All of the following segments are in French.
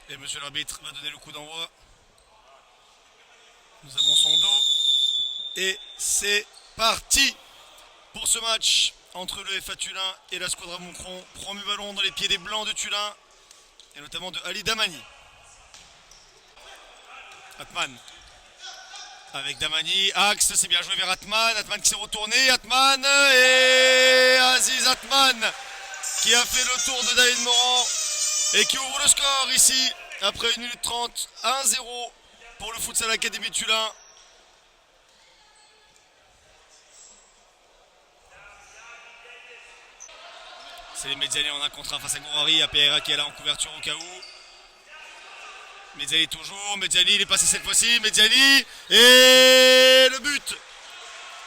Et monsieur l'arbitre va donner le coup d'envoi. Nous avons son dos. Et c'est parti pour ce match entre le FA Tullin et la Squadra Moucron. Premier ballon dans les pieds des Blancs de Tullin. Et notamment de Ali Damani. Atman. Avec Damani. Axe, c'est bien joué vers Atman. Atman qui s'est retourné. Atman et Aziz Atman qui a fait le tour de David Morand et qui ouvre le score ici après 1 minute 30. 1-0 pour le Futsal Academy Tullin. C'est les Mezzani en un contre 1 face à Gourari. APRA qui est là en couverture au cas où. Mezzani toujours. Mezzani il est passé cette fois-ci. Mezzani et le but.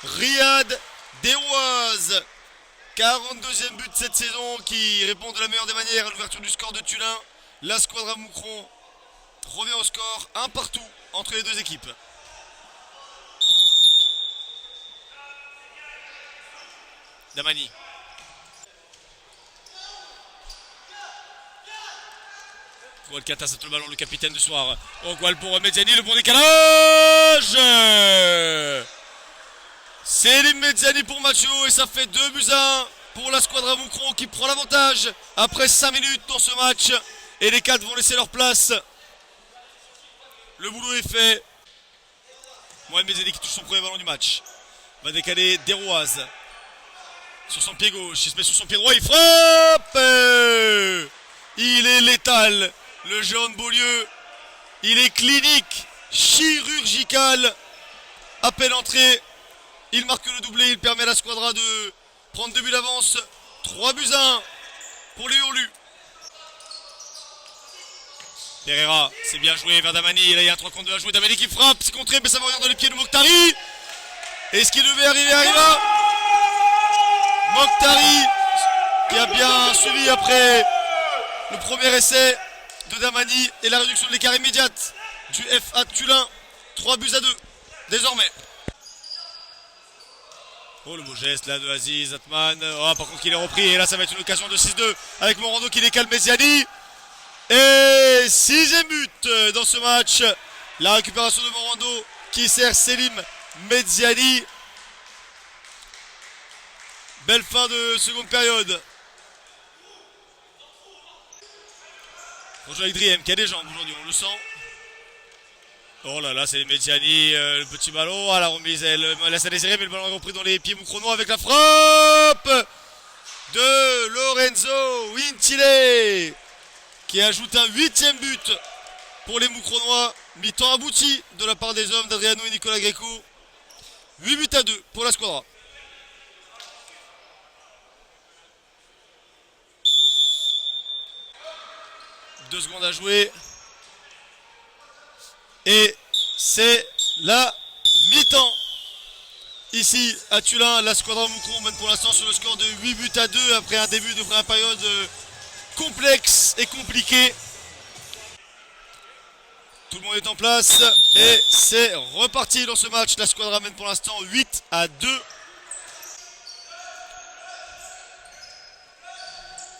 Riyad Derouaz. 42e but de cette saison qui répond de la meilleure des manières à l'ouverture du score de Tullin. La Squadra Moucron revient au score 1 partout entre les deux équipes. Damani. Walcata c'est le ballon, le capitaine du soir. Ogwal pour Mezzani, le bon décalage. Selim Mezzani pour Macho et ça fait 2-1 pour la Squadra Moucron qui prend l'avantage après 5 minutes dans ce match. Et les 4 vont laisser leur place. Le boulot est fait. Mohamed Mezzani qui touche son premier ballon du match. Va décaler Derouaz. Sur son pied gauche, il se met sur son pied droit, il frappe. Il est létal. Le jeune Beaulieu, il est clinique, chirurgical. À peine entré, il marque le doublé, il permet à la Squadra de prendre 2 buts d'avance. 3-1 pour les Hurlus. Pereira, c'est bien joué vers Damani, là il y a un 3 contre 2 à jouer. Damani qui frappe, c'est contré, mais ça va revenir dans les pieds de Mokhtari. Et ce qui devait arriver arriva. Mokhtari qui a bien suivi après le premier essai de Damani et la réduction de l'écart immédiate du FA Tullin. 3-2 désormais. Oh le beau geste là de Aziz Atman. Oh, par contre qu'il est repris et là ça va être une occasion de 6-2 avec Morando qui décale Meziani. Et 6e but dans ce match. La récupération de Morando qui sert Selim Meziani. Belle fin de seconde période. On joue avec Driem qui a des jambes aujourd'hui, on le sent. Oh là là, c'est Mezzani, le petit ballon. À la remise, elle laisse à désirer, mais le ballon est repris dans les pieds Moucronois avec la frappe de Lorenzo Wintile qui ajoute un 8e but pour les Moucronois. Mi-temps abouti de la part des hommes d'Adriano et Nicolas Greco. 8-2 pour la Squadra. Deux secondes à jouer. Et c'est la mi-temps. Ici à Tullin, la Squadra Moucron mène pour l'instant sur le score de 8-2 après un début de première période complexe et compliqué. Tout le monde est en place et c'est reparti dans ce match. La Squadra mène pour l'instant 8-2.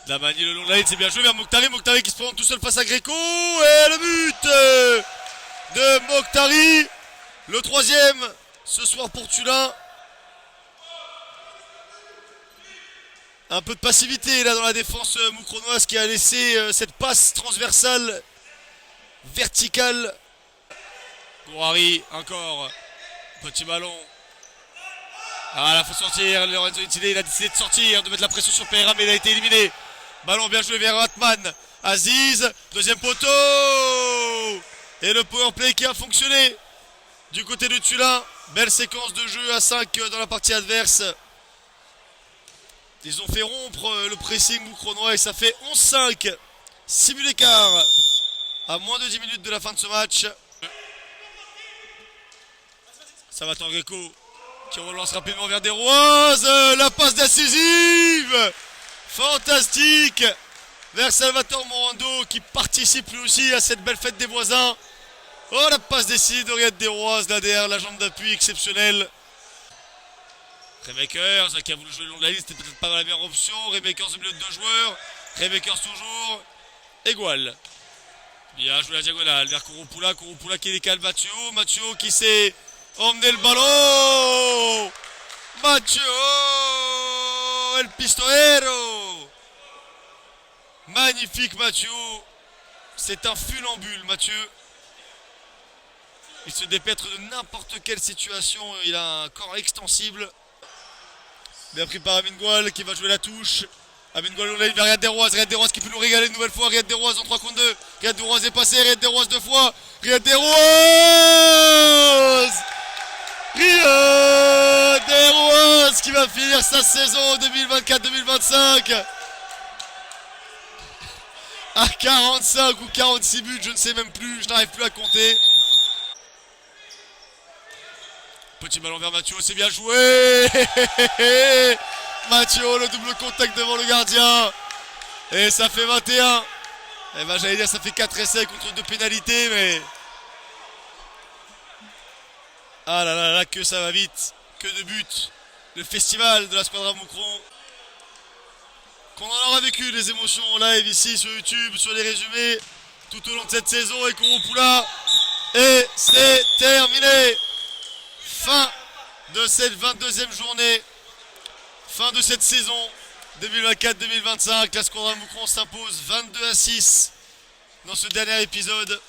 Damani le long de la ligne, c'est bien joué vers Mokhtari. Mokhtari qui se présente tout seul face à Greco. Et le but de Mokhtari. Le 3e ce soir pour Tullin. Un peu de passivité là dans la défense moucronoise qui a laissé cette passe transversale verticale. Gourari encore. Petit ballon. Ah là faut sortir. Lorenzo Wintile il a décidé de sortir, de mettre la pression sur Pereira mais il a été éliminé. Ballon bien joué vers Atman. Aziz, deuxième poteau. Et le powerplay qui a fonctionné du côté de Tullin. Belle séquence de jeu à 5 dans la partie adverse. Ils ont fait rompre le pressing moucronois et ça fait 11-5. 6 buts d'écart à moins de 10 minutes de la fin de ce match. Ça va tant Greco qui relance rapidement vers Derouaz. La passe décisive. Fantastique vers Salvatore Morando qui participe lui aussi à cette belle fête des voisins. Oh la passe décisive de Riyad Derouaz là derrière la jambe d'appui exceptionnelle. Remakers qui a voulu jouer le long de la liste, c'était peut-être pas la meilleure option. Remakers au milieu de 2 joueurs. Rebekers toujours. Igual. Bien joué la diagonale vers Kuropula. Kuropula qui décale Mathieu. Mathieu qui s'est emmené le ballon. Mathieu El Pistolero. Magnifique Mathieu. C'est un funambule Mathieu. Il se dépêtre de n'importe quelle situation. Il a un corps extensible. Bien pris par Amingwal qui va jouer la touche. Amingwal on a vers Riyad Desroises. Riyad Desroises qui peut nous régaler une nouvelle fois. Riyad Desroises en 3 contre 2. Riyad Desroises est passé. Riyad Desroises 2 fois. Riyad Desroises. Riyad Desroises qui va finir sa saison 2024-2025 à 45 ou 46 buts. Je ne sais même plus. Je n'arrive plus à compter. Petit ballon vers Mathieu, c'est bien joué. Mathieu, le double contact devant le gardien. Et ça fait 21. Eh ben j'allais dire ça fait 4 essais contre 2 pénalités, mais... Ah là là là, que ça va vite. Que de buts. Le festival de la Squadra Moucron. Qu'on en aura vécu des émotions en live ici sur YouTube, sur les résumés, tout au long de cette saison. Et Kuropula. Et c'est terminé. Fin de cette 22e journée, fin de cette saison 2024-2025. La Squadra Moucron s'impose 22-6 dans ce dernier épisode.